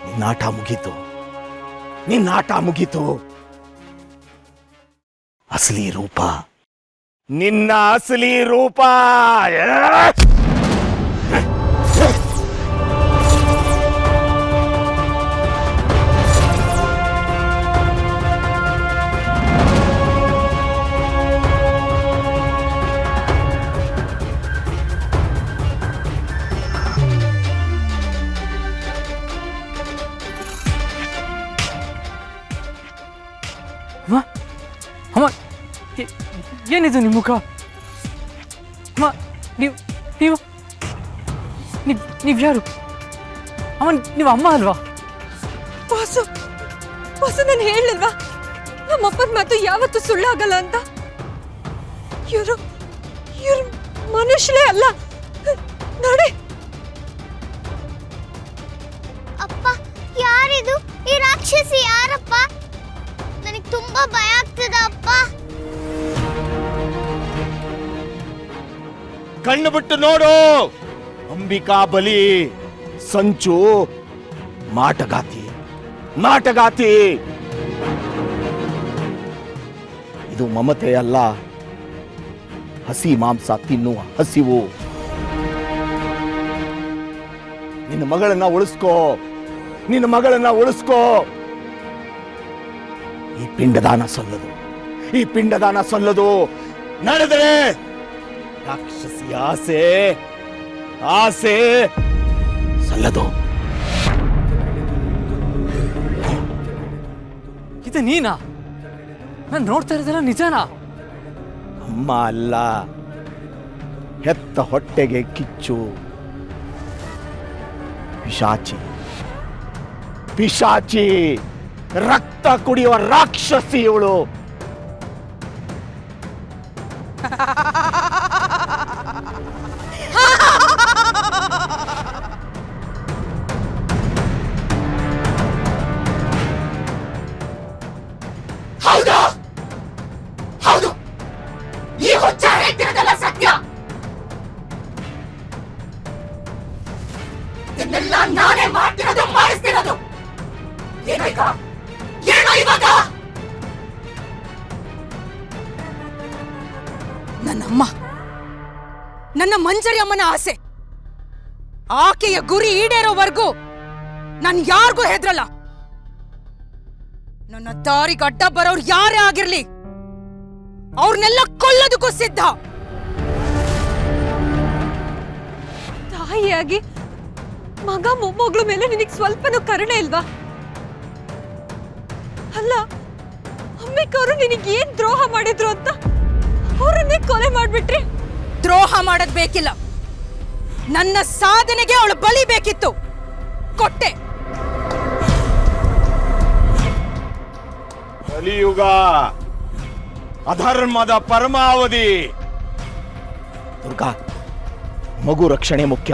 ನಿನ್ನಾಟ ಮುಗೀತು, ನಿನ್ನಾಟ ಮುಗೀತು. ಅಸಲಿ ರೂಪ, ನಿನ್ನ ಅಸಲಿ ರೂಪ. ಅಮ್ಮ, ಏನಿದು ನಿಮ್ಮ ಮುಖ? ಅಮ್ಮ, ನೀವು ಯಾರು? ಅಮ್ಮ, ನೀವು ಅಮ್ಮ ಅಲ್ವಾ? ವಾಸು, ವಾಸು, ನಾನು ಹೇಳಿಲ್ವಾ ನಮ್ಮಪ್ಪನ ಮಾತು ಯಾವತ್ತೂ ಸುಳ್ಳಾಗಲ್ಲ ಅಂತ? ಇವರು ಮನುಷ್ಯರೇ ಅಲ್ಲ. ನೋಡಿ ಅಪ್ಪ, ಯಾರಿದು? ಈ ರಾಕ್ಷಸಿ ಯಾರಪ್ಪ? ನನಗೆ ತುಂಬಾ ಭಯ ಆಗ್ತದ ಅಪ್ಪ. ಕಣ್ಣು ಬಿಟ್ಟು ನೋಡು. ಅಂಬಿಕಾ ಬಲಿ, ಸಂಚು, ಮಾಟಗಾತಿ, ಮಾಟಗಾತಿ. ಇದು ಮಮತೆ ಅಲ್ಲ, ಹಸಿ ಮಾಂಸ ತಿನ್ನುವ ಹಸಿವು. ನಿನ್ನ ಮಗಳನ್ನ ಉಳಿಸ್ಕೋ, ನಿನ್ನ ಮಗಳನ್ನ ಉಳಿಸ್ಕೋ. ಈ ಪಿಂಡದಾನ ಸಲ್ಲದು, ಈ ಪಿಂಡದಾನ ಸಲ್ಲದು. ನಡೆದರೆ ರಾಕ್ಷಸಿ ಆಸೆ, ಆಸೆ ಸಲ್ಲದು. ಇದು ನೀನಾ? ನಾನು ನೋಡ್ತಾ ಇರೋದಲ್ಲ ನಿಜನಾ? ಅಮ್ಮ ಅಲ್ಲ, ಹೆತ್ತ ಹೊಟ್ಟೆಗೆ ಕಿಚ್ಚು. ಪಿಶಾಚಿ, ಪಿಶಾಚಿ, ರಕ್ತ ಕುಡಿಯುವ ರಾಕ್ಷಸಿ ಇವಳು. ಹೌದು, ಹೌದು, ಈ ಹುಚ್ಚ ಹೇಳ್ತಿರೋದೆಲ್ಲ ಸತ್ಯ. ಇದನ್ನೆಲ್ಲ ನಾನೇ ಮಾಡ್ತಿರೋದು, ಮಾಡಿಸ್ತಿರೋದು. ಏನೋ ಈಗ, ಏನೋ ಇವಾಗ? ನನ್ನಮ್ಮ, ನನ್ನ ಮಂಜರಿ ಅಮ್ಮನ ಆಸೆ, ಆಕೆಯ ಗುರಿ ಈಡೇರೋವರೆಗೂ ನಾನು ಯಾರಿಗೂ ಹೆದ್ರಲ್ಲ. ನನ್ನ ದಾರಿಗೆ ಅಡ್ಡ ಬರೋರು ಯಾರೇ ಆಗಿರ್ಲಿ, ಅವ್ರನ್ನೆಲ್ಲ ಕೊಲ್ಲೋದಕ್ಕೂ ಸಿದ್ಧ. ತಾಯಿಯಾಗಿ ಮಗ ಮೊಮ್ಮಗಳ ಮೇಲೆ ನಿನಗೆ ಸ್ವಲ್ಪನೂ ಕರುಣೆ ಇಲ್ವಾ? ಅಲ್ಲ, ಅಮ್ಮಿಕವರು ನಿನಗೆ ಏನ್ ದ್ರೋಹ ಮಾಡಿದ್ರು ಅಂತ ಅವರನ್ನೇ ಕೊಲೆ ಮಾಡ್ಬಿಟ್ರಿ. ದ್ರೋಹ ಮಾಡೋದ್ ಬೇಕಿಲ್ಲ, ನನ್ನ ಸಾಧನೆಗೆ ಅವಳು ಬಲಿ ಬೇಕಿತ್ತು, ಕೊಟ್ಟೆ. ಕಲಿಯುಗ, ಅಧರ್ಮದ ಪರಮಾವಧಿ. ದುರ್ಗಾ, ಮಗು ರಕ್ಷಣೆ ಮುಖ್ಯ,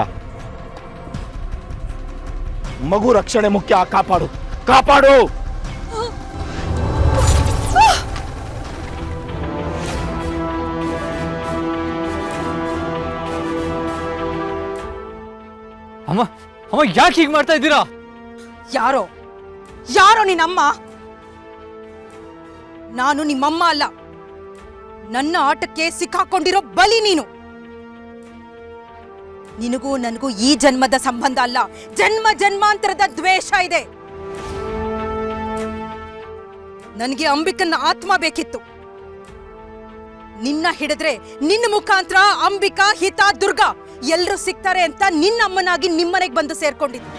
ಮಗು ರಕ್ಷಣೆ ಮುಖ್ಯ. ಕಾಪಾಡು, ಕಾಪಾಡು. ಅಮ್ಮ, ಅಮ್ಮ, ಯಾಕೆ ಹೀಗೆ ಮಾಡ್ತಾ ಇದ್ದೀರಾ? ಯಾರೋ ಯಾರೋ ನಿನ್ನಮ್ಮ? ನಾನು ನಿಮ್ಮಮ್ಮ ಅಲ್ಲ, ನನ್ನ ಆಟಕ್ಕೆ ಸಿಕ್ಕಾಕೊಂಡಿರೋ ಬಲಿ ನೀನು. ನಿನಗೂ ನನಗೂ ಈ ಜನ್ಮದ ಸಂಬಂಧ ಅಲ್ಲ, ಜನ್ಮ ಜನ್ಮಾಂತರದ ದ್ವೇಷ ಇದೆ. ನನಗೆ ಅಂಬಿಕನ್ನ ಆತ್ಮ ಬೇಕಿತ್ತು. ನಿನ್ನ ಹಿಡಿದ್ರೆ ನಿನ್ನ ಮುಖಾಂತರ ಅಂಬಿಕಾ, ಹಿತಾ, ದುರ್ಗಾ ಎಲ್ಲರೂ ಸಿಗ್ತಾರೆ ಅಂತ ನಿನ್ನಮ್ಮನಾಗಿ ನಿಮ್ಮನೆಗೆ ಬಂದು ಸೇರ್ಕೊಂಡಿದ್ದು.